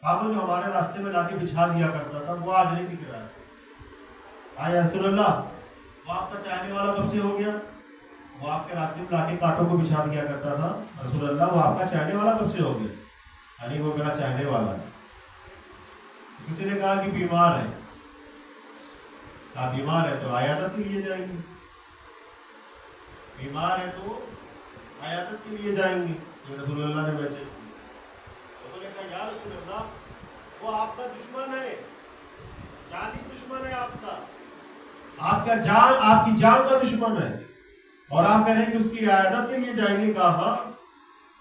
کعبہ جو ہمارے راستے میں لا کے بچھا دیا کرتا تھا وہ آج نہیں دکھ رہا ہے. آیا رسول اللہ وہ آپ کا چاہنے والا کب سے ہو گیا؟ وہ آپ کے راستے میں لا کے کانٹوں کو بچھا دیا کرتا تھا. رسول اللہ وہ آپ کا چاہنے والا کب سے ہو گیا؟ یعنی وہ میرا چاہنے والا ہے. کسی نے کہا کہ بیمار ہے. آپ بیمار ہے تو عیادت کے لیے جائیں گے. بیمار ہے تو عیادت کے لیے جائیں گے. رسول اللہ نے ویسے تو نے کہا یا رسول اللہ وہ آپ کا دشمن ہے, جانی دشمن ہے آپ کا, آپ کا جان, آپ کی جان کا دشمن ہے, اور آپ کہہ رہے ہیں کہ اس کی عیادت کے لیے جائیں گے. کہا ہاں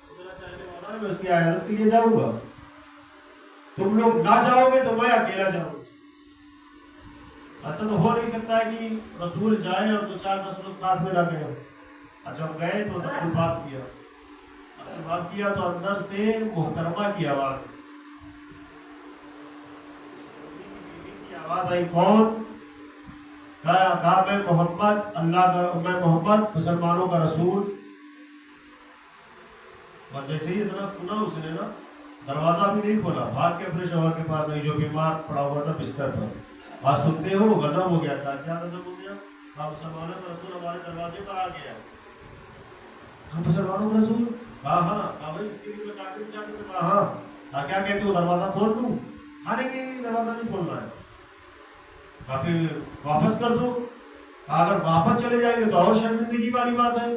میرا چاہنے والا ہے, میں اس کی عیادت کے لیے جاؤں گا. تم لوگ نہ جاؤ گے تو میں اکیلا جاؤں. ایسا تو ہو نہیں سکتا ہے کہ رسول جائے اور 2-4-10 لوگ ساتھ میں نہ گئے. جب گئے تو بات کیا تو اندر سے محترمہ کی آواز آئی. کون؟ کہا میں محمد, اللہ کا, میں محمد مسلمانوں کا رسول. اور جیسے ہی اتنا سنا اس نے نا دروازہ بھی نہیں کھولا, بھاگ کے اپنے شوہر کے پاس آئی جو بیمار پڑا ہوا تھا بستر پر. بات سنتے ہو غضب ہو گیا تھا. کیا غضب ہو گیا؟ مسلمانوں کا رسول ہمارے دروازے پر آ گیا. ہم مسلمانوں کا رسول؟ ہاں ہاں بھائی اس کے لیے میں کاٹنے جاتے تھے. ہاں کیا کہتے ہو, دروازہ کھول دوں؟ ہاں نہیں دروازہ نہیں کھولنا ہے. پھر واپس کر دو. اگر واپس چلے جائیں گے تو اور شرمندگی والی بات ہے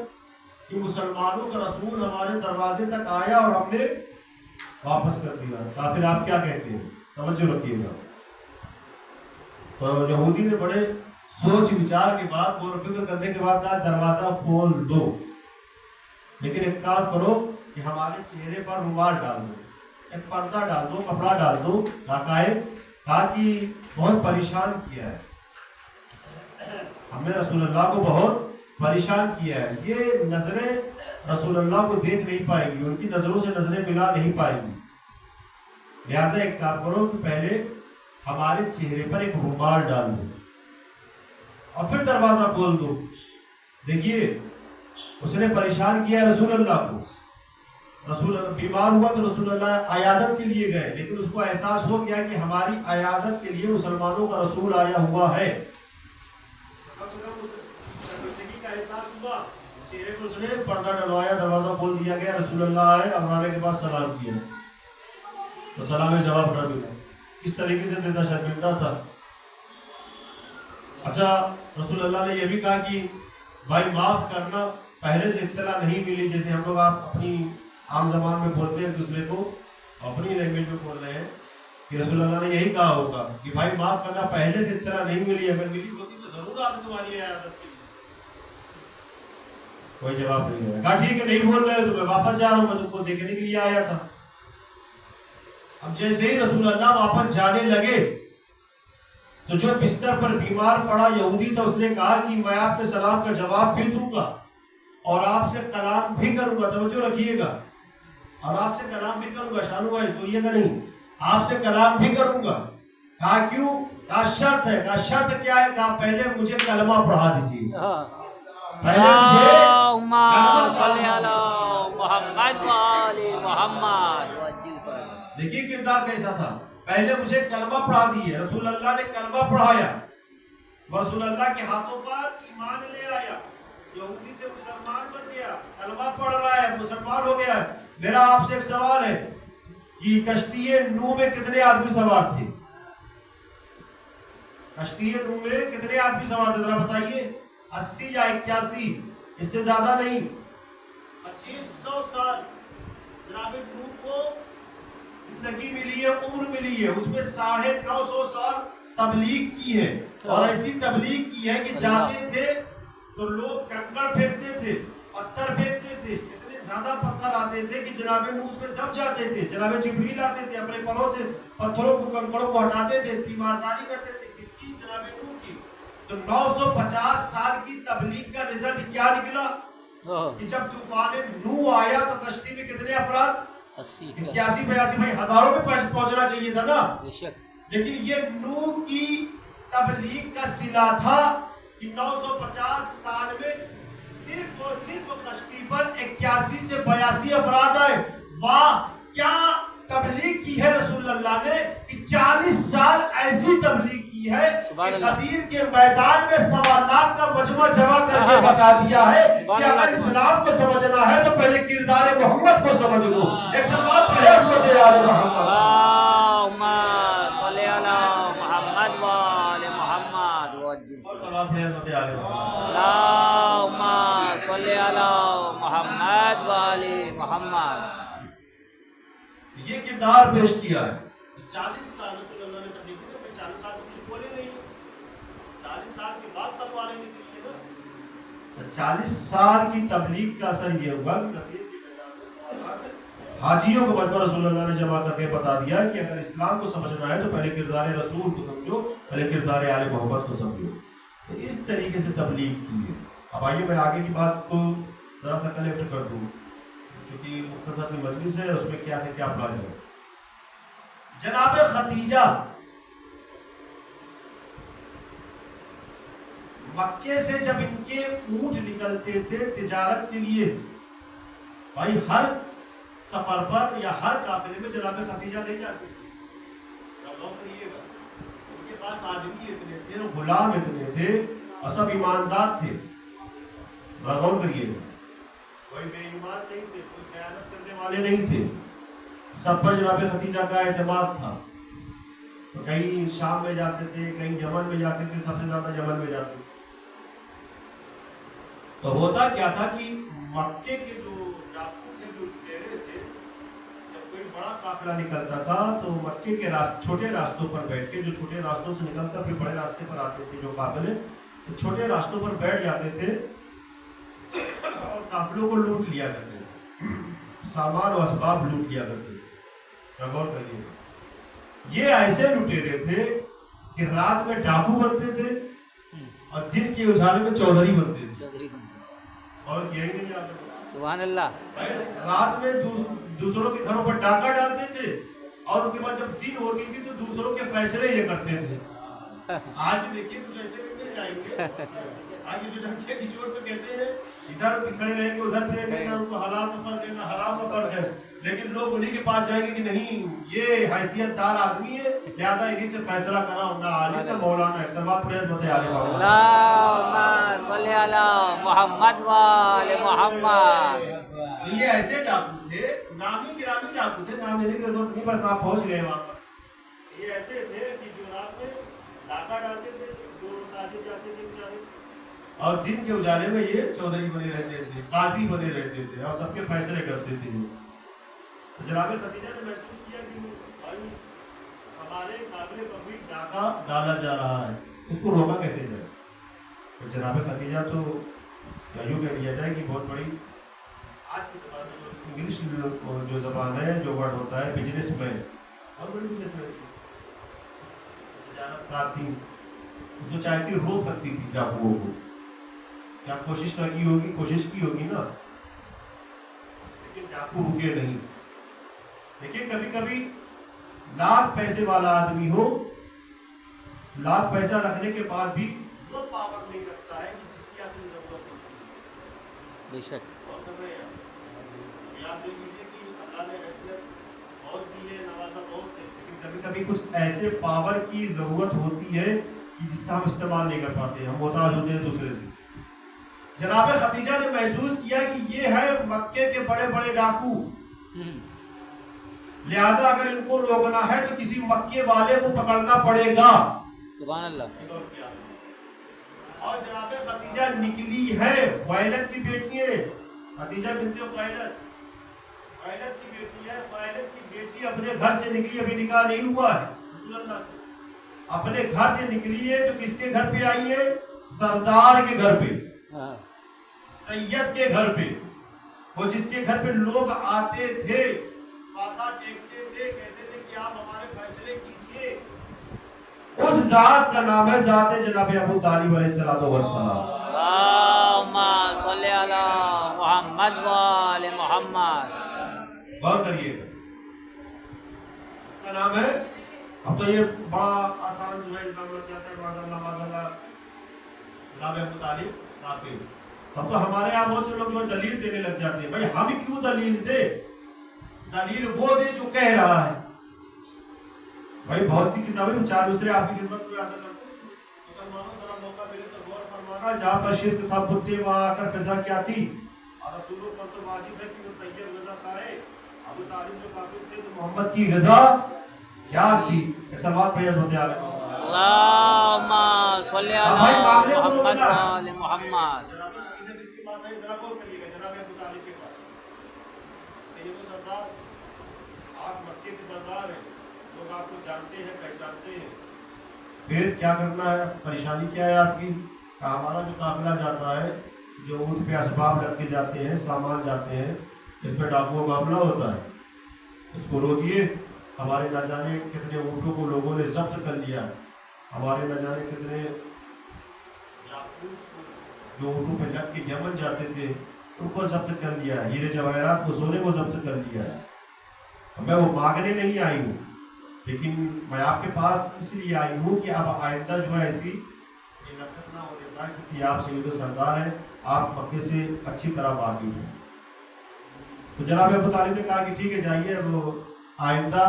کہ مسلمانوں کا رسول ہمارے دروازے تک آیا اور ہم نے واپس کر دیا. پھر آپ کیا کہتے ہیں؟ توجہ رکھیے گا. تو یہودی نے بڑے سوچ وچار کے بعد, غور و فکر کرنے کے بعد کہا دروازہ کھول دو, لیکن ایک کام کرو کہ ہمارے چہرے پر رومال ڈال دو, ایک پردہ ڈال دو, کپڑا ڈال دو. کہا کہ بہت پریشان کیا ہے ہم نے رسول اللہ کو, بہت پریشان کیا ہے. یہ نظریں رسول اللہ کو دیکھ نہیں پائیں گی, ان کی نظروں سے نظریں ملا نہیں پائیں گی. لہٰذا ایک کام کرو کہ پہلے ہمارے چہرے پر ایک رومال ڈال دو اور پھر دروازہ کھول دو. دیکھیے اس نے پریشان کیا رسول اللہ کو. رسول اللہ بیمار ہوا تو رسول اللہ عیادت کے لیے گئے, لیکن اس کو احساس ہو گیا کہ ہماری عیادت کے لیے مسلمانوں کا رسول آیا ہوا ہے. کم سے کم زندگی کا احساس ہوا. چہرے پر اس نے پردہ ڈلوایا, دروازہ کھول دیا گیا. رسول اللہ آئے اور آنے کے بعد سلام کیا تو سلام میں جواب نہ ملا. کس طریقے سے دیتا, شرمندہ تھا. اچھا رسول اللہ نے یہ بھی کہا کہ بھائی معاف کرنا, پہلے سے اطلاع نہیں ملی. جیسے ہم لوگ آپ اپنی عام زبان میں بولتے ہیں ایک دوسرے کو, اپنی لینگویج میں بول رہے ہیں کہ رسول اللہ نے یہی کہا ہوگا کہ بھائی معاف کرنا, پہلے سے اطلاع نہیں ملی, اگر ملی ہوتی تو ضرور آپ تمہاری عیادت کی. کوئی جواب نہیں ہے. کہا ٹھیک ہے نہیں بول رہے تو میں واپس جا رہا ہوں, میں تم کو دیکھنے کے لیے آیا تھا. اب جیسے ہی رسول اللہ واپس جانے لگے تو جو بستر پر بیمار پڑا یہودی تھا, اس نے کہا کہ میں آپ کے سلام کا جواب بھی دوں گا اور آپ سے کلام بھی کروں گا. توجہ رکھیے گا, اور آپ سے کلام بھی کروں گا. شانو بھائی سوئیے گا نہیں, آپ سے کلام بھی کروں گا. کہا کیوں؟ کہا شرط ہے. کہا شرط کیا ہے؟ کہا پہلے مجھے کلمہ پڑھا دیجیے. پہلے مجھے دیکھیے کردار کیسا تھا. پہلے مجھے کلمہ پڑھا دیے. رسول اللہ نے کلمہ پڑھایا, رسول اللہ کے ہاتھوں پر ایمان لے آیا, یہودی سے مسلمان بن گیا, کلمہ پڑھ رہا ہے, مسلمان ہو گیا. میرا آپ سے ایک سوال ہے کہ کشتی نوح میں کتنے آدمی سوار تھے؟ کشتی نوح میں کتنے آدمی سوار تھے ذرا بتائیے. 80 یا 81, اس سے زیادہ نہیں. 2500 سال جناب نوح کو زندگی ملی ہے, عمر ملی ہے. اس میں 950 سال تبلیغ کی ہے, اور ایسی تبلیغ کی ہے کہ جاتے تھے تو لوگ کنکڑ پھینکتے تھے, پتھر پھینکتے تھے. اتنے زیادہ پتھر آتے تھے کہ جناب نوح اس میں دب جاتے تھے. جناب جبریل آتے تھے, اپنے پروں سے پتھروں کو, کنکڑوں کو ہٹاتے تھے, تیمارداری کرتے تھے. کس کی؟ جناب نوح کی. تو 950 سال کی تبلیغ کا رزلٹ کیا نکلا کہ جب طوفان نوح آیا تو کشتی میں کتنے افراد؟ 81 82 بھائی ہزاروں میں پہنچنا چاہیے تھا نا. لیکن یہ نوح کی تبلیغ کا صلہ تھا کہ 950 سال میں صرف اور صرف کشتی پر 81 سے 82 افراد آئے. واہ کیا تبلیغ کی ہے رسول اللہ نے کہ 40 سال ایسی تبلیغ کی ہے کہ غدیر کے میدان میں سوالات کا مجمع جمع کر کے بتا دیا ہے کہ اگر اسلام کو سمجھنا ہے تو پہلے کردار محمد کو سمجھ لو. ایک سوال پڑھے عظمت آل محمد. اللہم صلی علی محمد و آل محمد اور سوال پڑھے عظمت آل محمد. اللہم صلی علی محمد و آل محمد. یہ کردار پیش کیا ہے. 40 سال رسول اللہ نے تبلیغ کی تو 40 سال تو کچھ بولے نہیں. 40 سال کے بعد تلواریں نکلی نا. 40 سال کی تبلیغ کا اثر یہ ہوا کہ حاجیوں کو مجمع رسول اللہ نے جمع کر کے بتا دیا کہ اگر اسلام کو سمجھنا ہے تو پہلے کردار رسول کو سمجھو, پہلے کردار آل محمد کو سمجھو. تو اس طریقے سے تبلیغ کی ہے. اب آئیے میں آگے کی بات کو ذرا سا کلیکٹ کر دوں کیونکہ مختصر سی مجلس ہے, اس میں کیا ہے کیا پڑھا جائے. جناب خدیجہ مکے سے جب ان کے اونٹ نکلتے تھے تجارت کے لیے, بھائی ہر سفر پر یا ہر قافلے میں جناب خدیجہ نہیں جاتے تھے. غور کریے گا, ان کے پاس آدمی اتنے تھے, غلام اتنے تھے اور سب ایماندار تھے. غور کریے گا, کوئی بے ایمان نہیں تھے, کوئی خیانت کرنے والے نہیں تھے. سب پر جناب خدیجہ کا اعتماد تھا. تو کہیں شام میں جاتے تھے, کہیں یمن میں جاتے تھے, سب سے زیادہ یمن میں جاتے تھے. تو ہوتا کیا تھا کہ مکے کے جو ڈاکو تھے, جو ڈیرے تھے, جب کوئی بڑا قافلہ نکلتا تھا تو مکے کے چھوٹے راستوں پر بیٹھ کے, جو چھوٹے راستوں سے نکل کر پھر بڑے راستے پر آتے تھے جو قافلے, تو چھوٹے راستوں پر بیٹھ جاتے تھے اور قافلوں کو لوٹ لیا کرتے تھے, سامان و اسباب لوٹ لیا کرتے تھے. غور کریے, یہ ایسے لٹیرے تھے کہ رات میں ڈاکو بنتے تھے اور دن کے اجالے میں چودھری بنتے تھے. اور یہی نہیں جاتے. سبحان اللہ. رات میں دوسروں کے گھروں پر ڈاکہ ڈالتے تھے اور اس کے بعد جب دن ہوتی تھی تو دوسروں کے فیصلے یہ کرتے تھے. آج دیکھیے کچھ ایسے بھی مل جائیں گے. آج جو جھنڈے کی چوٹ پہ کہتے ہیں ادھر کھڑے رہیں گے ادھر پھریں گے, نہ ان کو حلال کا فرق ہے نہ حرام کا فرق ہے, لیکن لوگ انہی کے پاس جائیں گے کہ نہیں یہ حیثیت دار آدمی ہے لہذا انہی سے فیصلہ کرا, نہ عالم نہ مولانا ہے. سب بات پڑھے عظمت آل محمد. اللہم صلی علی محمد و آل محمد. یہ ایسے ڈاکو تھے, نامی گرامی ڈاکو تھے, نام لینے کی ضرورت نہیں, بس آپ پہنچ گئے وہاں پر. یہ ایسے تھے کہ جو رات میں ڈاکہ ڈالتے تھے, جو تاجر جاتے تھے بیچارے, اور دن کے اجالے میں یہ چودھری بنے رہتے تھے, قاضی بنے رہتے تھے اور سب کے فیصلے کرتے تھے. تو جناب خدیجہ نے محسوس کیا کہ بھائی ہمارے قافلے پر بھی ڈاکہ ڈالا جا رہا ہے, اس کو روکا کہتے جائے. تو جناب خدیجہ تو یوں کہہ دیا جائے کہ بہت بڑی آج کے زمانے میں جو انگلش جو زبان ہے, جو ورڈ ہوتا ہے بزنس مین, اور بڑی بزنس مین تھی, تجارت کار تھی, جو چاہتی روک سکتی تھی ڈاکوؤں کو. کیا کوشش نہ کی ہوگی, کوشش کی ہوگی نا, لیکن ڈاکو رکے نہیں. دیکھیں کبھی کبھی لاکھ پیسے والا آدمی ہو, لاکھ پیسہ رکھنے کے بعد بھی وہ پاور نہیں رکھتا ہے کہ جس کی اصل ضرورت ہوتی ہے. بے شک. اور کر رہے ہیں یاد دیکھ لیجیے کہ اللہ نے حیثیت بہت دی ہے, نوازا بہت ہے, لیکن کبھی کبھی کچھ ایسے پاور کی ضرورت ہوتی ہے کہ جس کا ہم استعمال نہیں کر پاتے, ہم محتاج ہوتے ہیں دوسرے سے. جناب خدیجہ نے محسوس کیا کہ یہ ہے مکے کے بڑے بڑے ڈاکو, لہذا اگر ان کو روکنا ہے تو کسی مکے والے کو پکڑنا پڑے گا. سبحان اللہ. اور جناب خدیجہ نکلی ہے, خویلد کی بیٹی ہے, خدیجہ بنت خویلد, خویلد کی بیٹی ہے. خویلد کی بیٹی اپنے گھر سے نکلی, ابھی نکاح نہیں ہوا ہے رسول اللہ سے, اپنے گھر سے نکلی ہے تو کس کے گھر پہ آئی ہے؟ سردار کے گھر پہ, سید کے گھر پہ, وہ جس کے گھر پہ لوگ آتے تھے, ماتھا ٹیکتے تھے, کہتے تھے کہ آپ ہمارے فیصلے کیجئے. اس ذات کا نام ہے ذات جناب ابو طالب علیہ الصلوۃ والسلام. اللہم صلی علی محمد و آل محمد. غور کریے گا, اس کا نام ہے, اب تو یہ بڑا آسان جو ہے الزام لگ جاتا ہے, ماذا جناب ابو طالب کافر. اب تو ہمارے یہاں بہت سے لوگ جو دلیل دینے لگ جاتے ہیں, بھائی ہم کیوں دلیل دے, दलील वो दे जो कह रहा है। भाई बहुत सी किताबें में 4 दूसरे आपकी खिदमत में आकर करते हैं। मुसलमानों जरा मौका मिले तो गौर फरमाना, जहाँ पर शिर्क था बुत्ते वहाँ आकर फिजा क्या थी। और रसूलों पर तो वाजिब है कि वो तैयब ग़िज़ा खाए। अबू तालिब जो काफिर थे तो मोहम्मद की ग़िज़ा क्या थी। एक सलवात पढ़िए हज़रत आले अल्लाहुम्मा सल्ली अला भाई मामले को मोहम्मद रोकना। व आले मोहम्मद। जनाब इन्हें किसके पास है जरा गौर करिएगा। जनाब अबू तालिब के पास सैयद सरदार, आप मक्के के सरदार हैं, लोग आपको जानते हैं पहचानते हैं। फिर क्या करना है, परेशानी क्या है आपकी। हमारा जो काफिला जाता है, जो ऊँट पे असबाब रख के जाते हैं, सामान जाते हैं, इस पर डाकुओं का हमला होता है, उसको रोकिए। हमारे न जाने कितने ऊँटों को लोगों ने जब्त कर लिया, हमारे न जाने कितने जो ऊँटों पे लग के यमन जाते थे उनको जब्त कर लिया है, हीरे जवाहरात को, सोने को जब्त कर लिया है। मैं वो मांगने नहीं आई हूँ, लेकिन मैं आपके पास इसलिए आई हूँ कि अब आइंदा जो है ऐसी नफरत ना होने पाए, क्योंकि आप सैयद सरदार हैं, आप मक्के से अच्छी तरह वाकिफ हैं। तो जनाब अबू तालिब ने कहा कि ठीक है जाइए, वो आइंदा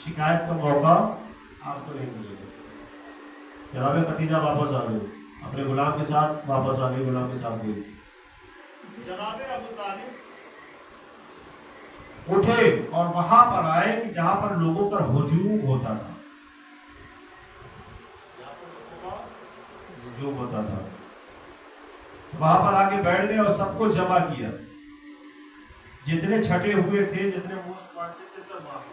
शिकायत का मौका आपको नहीं मिलेगा। जनाब खदीजा वापस आ गई, अपने गुलाम के साथ वापस आ गई, गुलाम के साथ गई। जनाब अबू तालिब उठे और वहां पर आए कि जहां पर लोगों का हुजूम होता था, हुजूम होता था। वहां पर आके बैठ गए और सबको जमा किया, जितने छठे हुए थे, जितने मोस्ट वांटेड थे, सब वहां पे।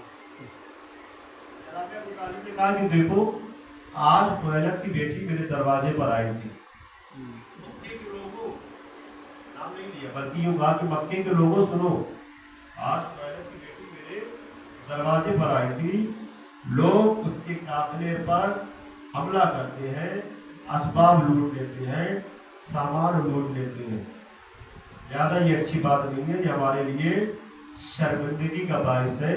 जनाब अबू तालिब ने कहा कि देखो, आज ख्वाइलद की बेटी मेरे दरवाजे पर आई थी। मक्के के लोगों, नाम नहीं लिया बल्कि यूं कहा कि मक्के के लोगों सुनो, आज ख्वाइलद की बेटी मेरे दरवाजे पर आई थी। लोग उसके काफिले पर हमला करते हैं, असबाब लूट लेते हैं, सामान लूट लेते हैं। लिहाजा ये अच्छी बात नहीं है, ये हमारे लिए शर्मिंदगी का बायस है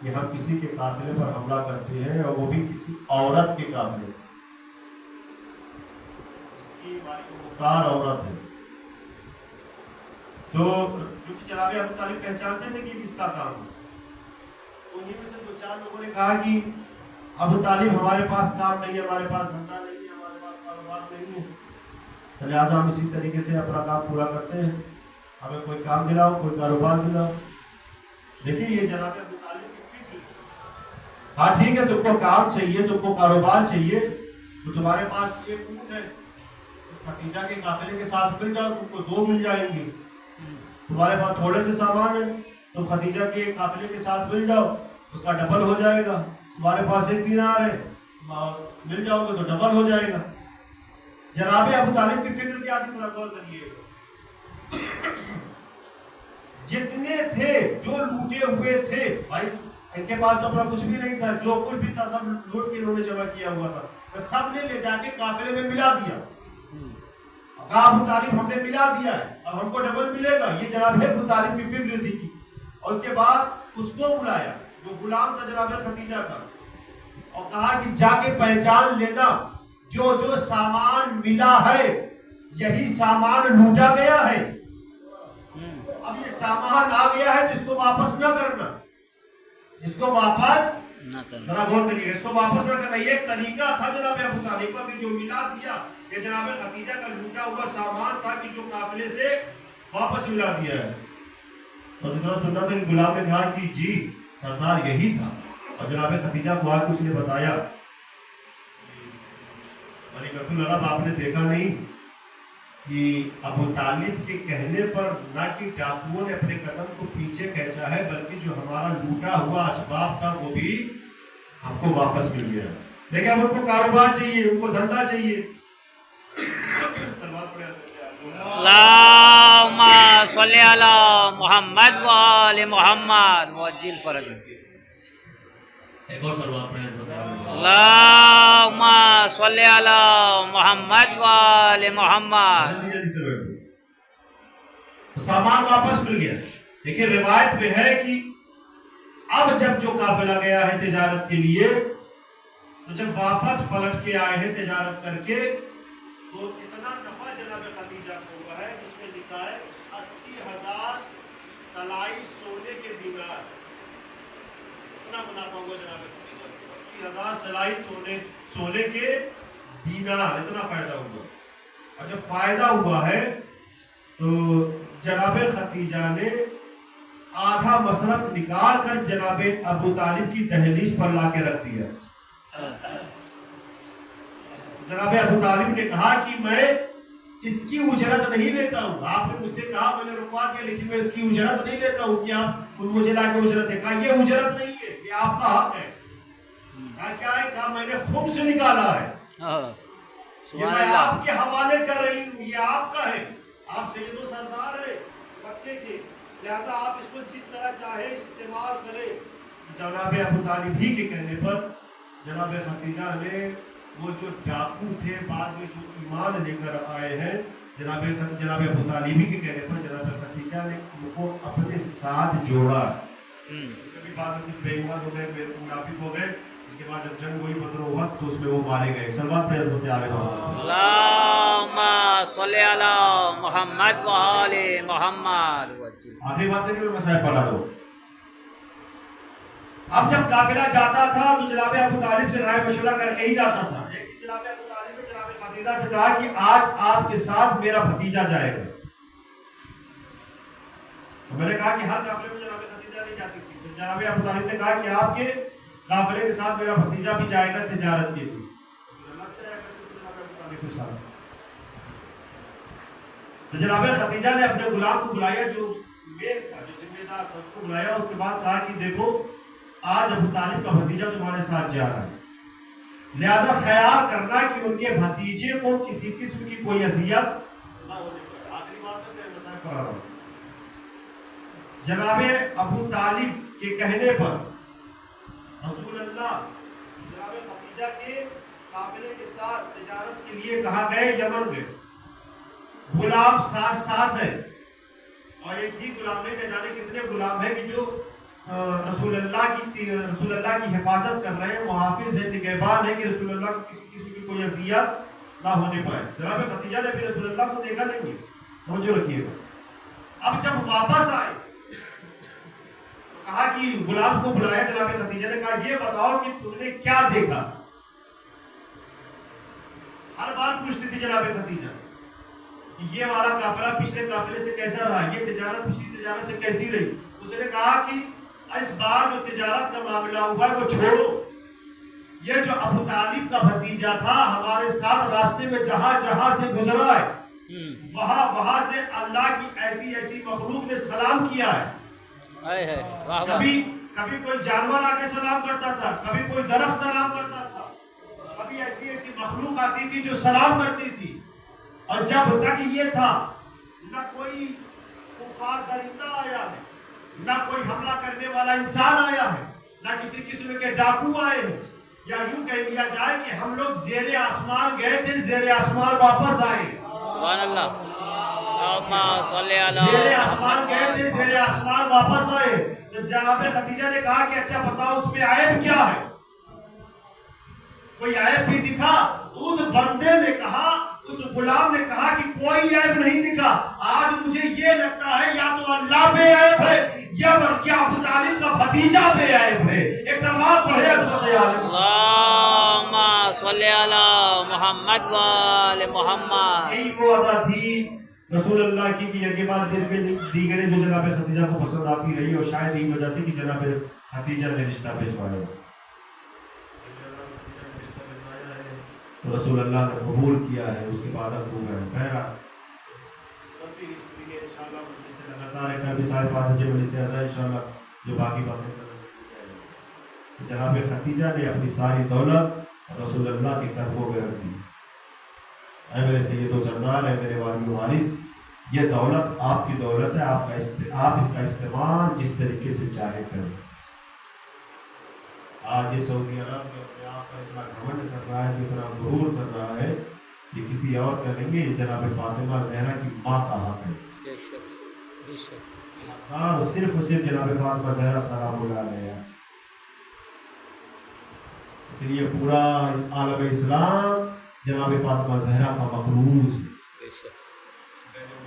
कि हम किसी के काफिले पर हमला करते हैं, और वो भी किसी औरत के काफिले, जिसकी हमारी मुख्तार औरत है। तो क्योंकि जनाब अबू तालिब पहचानते थे कि किसका काम है, उन्हीं में से 2-4 लोगों ने कहा कि अबू तालिब हमारे पास काम नहीं है, हमारे पास धंधा नहीं है, हमारे पास कारोबार नहीं है, तो लिहाजा हम इसी तरीके से अपना काम पूरा करते हैं, हमें कोई काम दिलाओ, कोई कारोबार दिलाओ। देखिए ये जनाब अबू तालिब की फिक्र, हाँ ठीक है, तुमको काम चाहिए, तुमको कारोबार चाहिए, तो तुम्हारे पास एक ऊँट है, तो खदीजा के काफिले के साथ मिल जाओ, तुमको 2 मिल जाएंगे। तुम्हारे पास थोड़े से सामान है, तो खदीजा के काफिले के साथ मिल जाओ, उसका डबल हो जाएगा। तुम्हारे पास 1 दीनार है, मिल जाओगे तो डबल हो जाएगा। जनाब अबू तालिब की फिक्र क्या थी, पूरा गौर करिए। जितने थे, जो लूटे हुए थे, भाई इनके पास तो अपना कुछ भी नहीं था, जो कुछ भी था सब लूट के इन्होंने जमा किया हुआ था, तो सबने ले जाके काफिले में मिला दिया। अबू तालिब हमने मिला दिया है, अब हमको डबल मिलेगा, ये जनाब अबू तालिब की फिक्र थी। और उसके बाद उसको बुलाया जो गुलाम था जनाब खदीजा का, और कहा कि जाके पहचान लेना, जो जो सामान मिला है यही सामान लूटा गया है। अब ये सामान आ गया है तो इसको वापस ना करना, इसको वापस ना करना, जरा गौर करिए, इसको वापस ना करना। ये एक तरीका था जनाब अबू तालिब का कि जो मिला दिया, ये जनाब खदीजा का लूटा हुआ सामान था कि जो काफिले से वापस मिला दिया है। और जितना सुनना था कि गुलाम ने कहा कि जी सरदार यही था, और जनाब खदीजा को आके उसने बताया, मलिकतुल अरब आपने देखा नहीं कि अबू तालिब के कहने पर ना कि डाकुओं ने अपने कदम को पीछे खींचा है, बल्कि जो हमारा लूटा हुआ असबाब था वो भी हमको वापस मिल गया। लेकिन अब उनको कारोबार चाहिए, उनको धंधा चाहिए। अल्लाहुम्मा सल्ली अला मोहम्मद व आले मोहम्मद वज्जिल फरज। एक और सलवात पढ़े। अल्लाहुम्मा सल्ली अला मोहम्मद व आले मोहम्मद। जल्दी से बैठो। तो सामान वापस मिल गया। देखिए रिवायत में है कि अब जब जो काफिला गया है तिजारत के लिए, तो जब वापस पलट के आए हैं तिजारत करके, तो इतना नफा जनाब खदीजा को हुआ है जिसमें लिखा है 80,000 तलाई सोने के दीनार, इतना मुनाफा हुआ जनाब खतीजा को। 80,000 सलाई सोने के दीनार, इतना फायदा हुआ। और जब फायदा हुआ है तो जनाब खतीजा ने आधा मसरफ निकाल कर जनाब अबू तालिब की दहलीज पर लाके रख दिया। जनाब अबू तालिब ने कहा कि मैं इसकी उजरत नहीं लेता हूँ। आपने मुझसे कहा, मैंने रुकवा दिया, लेकिन मैं इसकी उजरत नहीं लेता हूँ कि आप मुझे लाके उजरत है। कहा ये उजरत नहीं है, ये आपका हक है। कहा क्या है? कहा मैंने खुद से निकाला है, ये मैं आपके हवाले कर रही हूँ, ये आपका है। आप सैयदो सरदार है मक्के के, लिहाजा आप इसको जिस तरह चाहे इस्तेमाल करें। जनाब अबू तालिब ही के कहने पर जनाब खतीजा ने वो जो डाकू थे बाद में जो ईमान लेकर आए हैं, जनाब अबू तालिब ही के कहने पर जनाब खतीजा ने उनको अपने साथ जोड़ा। कभी बाद में कुछ बेईमान हो गए, मुनाफिक हो गए। इसके बाद जब जंग हुई बदर हुआ तो उसमें वो मारे गए। सलवात प्रेस होते आ रहे हैं। अल्लाहुम्मा सल्ली अला मुहम्मद व आले मुहम्मद। आखिरी बात है कि मैं मसाइल पढ़ा दो। अब जब काफिला जाता था तो जनाब अबू तालिब से राय मशवरा करके ही जाता था। एक दिन जनाब अबू तालिब ने जनाब खतीजा से कहा कि आज आपके साथ मेरा भतीजा जाएगा। तो मैंने कहा कि हर काफिले में जनाब खतीजा नहीं जाती थी। तो जनाब अबू तालिब ने कहा कि आपके काफिले के साथ मेरा भतीजा भी जाएगा तिजारत के लिए। तो जनाब खतीजा ने अपने गुलाम को बुलाया, जो मेल था, जो जिम्मेदार था, उसको बुलाया। उसके बाद कहा कि देखो आज अबू तालिब का भतीजा तुम्हारे साथ जा रहा है, लिहाजा ख्याल करना कि उनके भतीजे को किसी किस्म की कोई अजियत ना होने पाए। आखिरी बात है, मैं मसाइल पढ़ा रहा हूँ। जनाब अबू तालिब के कहने पर रसूल अल्लाह जनाब खतीजा के काफिले के साथ तिजारत के लिए कहा गए, यमन गए। गुलाम साथ साथ है, और एक ही गुलाम नहीं, न जाने कितने गुलाम है कि जो रसूल अल्लाह की हिफाजत कर रहे हैं, मुहाफिज है, निगहबान है कि रसूल अल्लाह को किसी किस्म की कोई अजियत ना होने पाए। जनाब खतीजा ने भी रसूल अल्लाह को देखा नहीं है, तवज्जो रखिएगा। अब जब वापस आए कहा कि गुलाम को बुलाया, जनाब खतीजा ने कहा ये बताओ कि तुमने क्या देखा। हर बार पूछती थी जनाब खतीजा ये वाला काफिला पिछले काफिले से कैसा रहा, ये तिजारत पिछली तिजारत से कैसी रही। उसने कहा कि इस बार जो तिजारत का मामला हुआ है वो छोड़ो, ये जो अबू तालिब का भतीजा था हमारे साथ रास्ते में जहां जहां से गुजरा है, वहां से अल्लाह की ऐसी ऐसी मखलूक ने सलाम किया है। कभी कभी कोई जानवर आके सलाम करता था, कभी कोई दरख्त सलाम करता था, कभी ऐसी ऐसी मखलूक आती थी जो सलाम करती थी। और जब तक ये था, न कोई खुखार दरिंदा आया है, न कोई हमला करने वाला इंसान आया है, न किसी किस्म के डाकू आए हैं, या यूं कह लिया जाए कि हम लोग ज़ेरे आसमान गए थे, ज़ेरे आसमान वापस आए। सुभान अल्लाह। ज़ेरे आसमान गए थे, ज़ेरे आसमान वापस आए। तो जनाब खतीजा ने कहा कि अच्छा बताओ उसमें ऐब क्या है, कोई ऐब भी दिखा? तो उस बंदे ने कहा, उस गुलाम ने कहा कि कोई ऐब नहीं दिखा। आज मुझे ये लगता है या तो अल्लाह पे ऐब है या बल्कि अबू तालिब का भतीजा पे ऐब है। एक सवाल पढ़े अल्लाहुम्मा सल्ली अला मुहम्मद व आले मुहम्मद। यही वो अदा थी रसूल अल्लाह की कि यज्ञ बाद दिन में दीगरें जो जनाब खतीजा को पसंद आती रही, और शायद यही वजह थी कि जनाब खतीजा ने रिश्ता भिजवाया। तो रसूल अल्लाह ने कबूल किया है, उसके बाद अब वो पहरा लगातार एक भी 5:30 बजे से ऐसा इंशाल्लाह जो बाकी बातें जनाब खतीजा ने अपनी सारी दौलत रसूल अल्लाह के कदमों में रख दी। ऐ मेरे सैयदो सरदार, है मेरे वालिद वारिस, ये दौलत आपकी दौलत है, आप इसका इस्तेमाल जिस तरीके से चाहे करें। आज ये सऊदी अरब में अपने आप पर इतना घमंड कर रहा है, इतना गुरूर कर रहा है, ये किसी और का नहीं है, ये जनाब फातिमा ज़हरा की माँ का हक है। हाँ, सिर्फ जनाब फातिमा ज़हरा सलामुल्लाह अलैहा। इसलिए पूरा आलम इस्लाम जनाब फातिमा ज़हरा का मक़रूज़ है,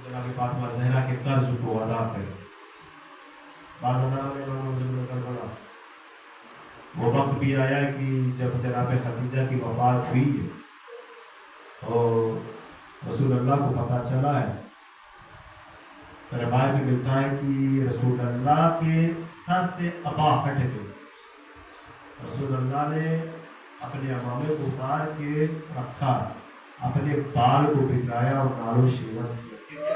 जनाब फातिमा ज़हरा के कर्ज को अदा करें। करबला वो वक्त भी आया कि जब जनाब खदीजा की वफात हुई है और रसूल अल्लाह को पता चला है, तो रवायत में मिलता है कि रसूल अल्लाह के सर से अबा हट गए। रसूल अल्लाह ने अपने अमामे को उतार के रखा, अपने बाल को बिखराया और नालो शेवन किया।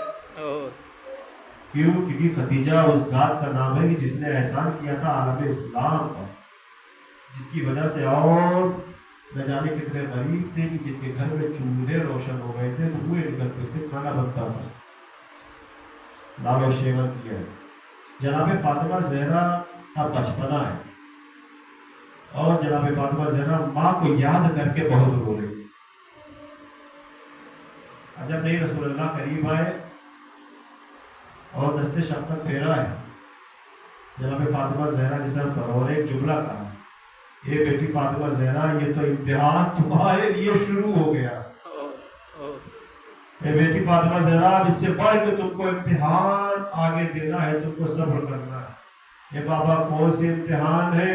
क्यों? क्योंकि खदीजा उस जात का नाम है कि जिसने एहसान किया था आलम इस्लाम पर, जिसकी वजह से और न जाने कितने गरीब थे कि जिनके घर में चूल्हे रोशन हो गए थे, धुएं निकलते थे, खाना बनता था। नालो शेवन किया। जनाब फातिमा जहरा का बचपना है और जनाब फातिमा जहरा माँ को याद करके बहुत रो रही। अजब नहीं, रसूल अल्लाह करीब आए और दस्ते शफ़क़त फेरा है जनाब फातिमा जहरा के सर पर और एक जुमला कहा, ये बेटी फातिमा जहरा, ये तो इम्तिहान तुम्हारे लिए शुरू हो गया। ये बेटी फातिमा जहरा, अब इससे बढ़ के तुमको इम्तिहान आगे देना है, तुमको सब्र करना है। ये बाबा कौन से इम्तिहान है?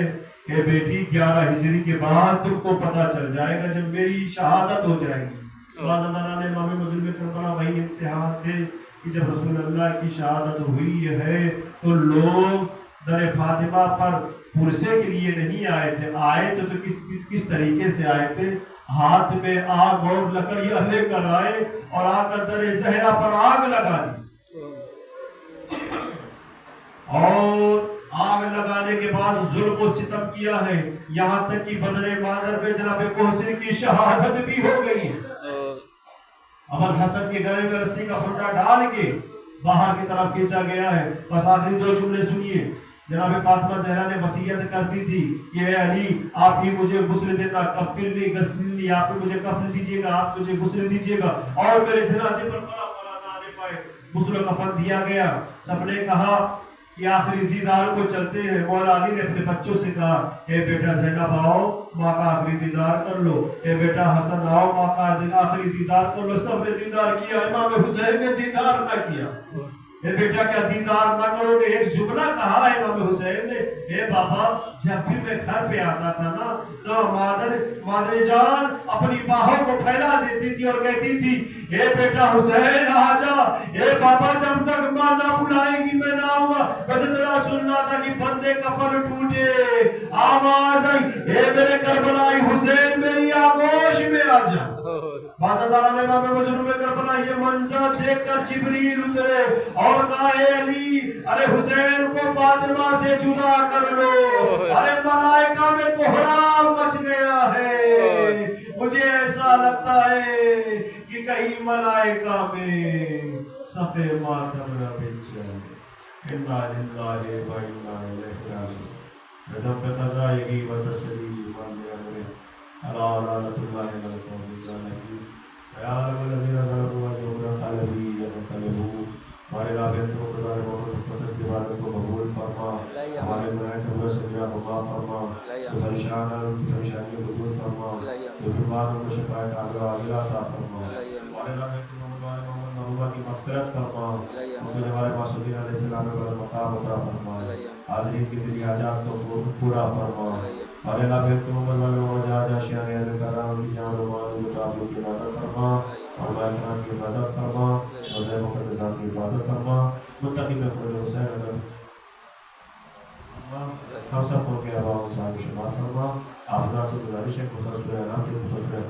ये बेटी 11 हिजरी के बाद तुमको पता चल जाएगा जब मेरी शहादत हो जाएगी। ने इमाम मुस्लिम में करबला वही इम्तिहान थे कि जब रसूल अल्लाह की शहादत हुई है तो लोग दर फातिमा पर पुरसे के लिए नहीं आए थे, आए तो किस तरीके से आए थे? हाथ में आग और लकड़ियां लेकर आए और आकर दर जहरा पर आग लगा दी और आग लगाने के बाद जुल्म और सितम किया है, यहाँ तक कि बदले मादर पे जनाब मोहसिन की शहादत भी हो गई है। अबल हसन के गले में रस्सी का फंदा डाल के बाहर की तरफ खींचा गया है। बस आखिरी 2 जुमले सुनिए। जनाब फातिमा जहरा ने वसीयत कर दी थी कि ए अली, आप ही मुझे गुस्ल देना, कफिलनी गस्सिलनी, आप ही मुझे कफन दीजिएगा, आप मुझे गुस्ल दीजिएगा और मेरे जनाजे पर फला फला ना आने पाए। गुस्ल कफन दिया गया। सबने कहा कि आखिरी दीदार को चलते हैं। मौला अली ने अपने बच्चों से कहा, ए बेटा ज़ैनब आओ, माँ का आखिरी दीदार कर लो। ए बेटा हसन आओ, माँ का आखिरी दीदार कर लो। सबने दीदार किया, इमाम हुसैन ने दीदार ना किया। ए बेटा क्या दीदार ना करोगे? एक जुमला कहा है इमाम हुसैन ने, ए बाबा, जब भी मैं घर पे आता था ना तो मादर जान अपनी बाहों को फैला देती थी और कहती थी, ए बेटा हुसैन आजा। ए बाबा, जब तक माँ ना बुलाएगी मैं ना आऊंगा। बस इतना सुनना था कि बंदे कफन टूटे, आवाज आई, ए मेरे करबलाई हुसैन, मेरी आगोश में आजा। बाज़ादारा ने इमाम मुज़्ज़िम में करबला ये मंजर देखकर जिब्रील उतरे और कहा, ए अली, अरे हुसैन को फातिमा से जुदा कर लो। अरे मलाइका में कोहराम मच गया है। मुझे ऐसा लगता है कि कहीं मलाइका में सफे मातम न बिछ जाए। इन्ना लिल्लाहि व इन्ना इलैहि राजिऊन। नज़म पे क़ज़ाई व तस्लीम अमरे अला लानतुल्लाहि अलल कौमिज़ ज़ालिमीन। सयाल वलज़ीना ज़लमू व युबरा क़लबी यक़लबू। हमारे लाभें तो खुदा मोहम्मद पसंद की बातों को कबूल फरमा, हमारे गुनाह को हुए सजा को माफ फरमा, जो परेशानियों को दूर फरमा, जो बीमारों को शिफा कामिला अता फरमा। हमारे लाभें तो मोहम्मद महबूबा की मग़फ़िरत फरमा, उनको हमारे मासूमीन अलैहिस्सलाम पर मकाम अता फरमा, हाज़रीन की दिली हाजात को पूरा फरमा। हमारे लाभें तो मोहम्मद वजाजा शान अलकराम की जान व माल जो ताबूत की इबादत फरमा, और मायकान की इबादत फरमा, और मुक़द्दसात की इबादत फरमा। मुत्तकी में खुद हुसैन अगर हम सब को के अबाओ साहब शमात फरमा। आप से गुजारिश है खुदा सूरह नाम के खुदा सूरह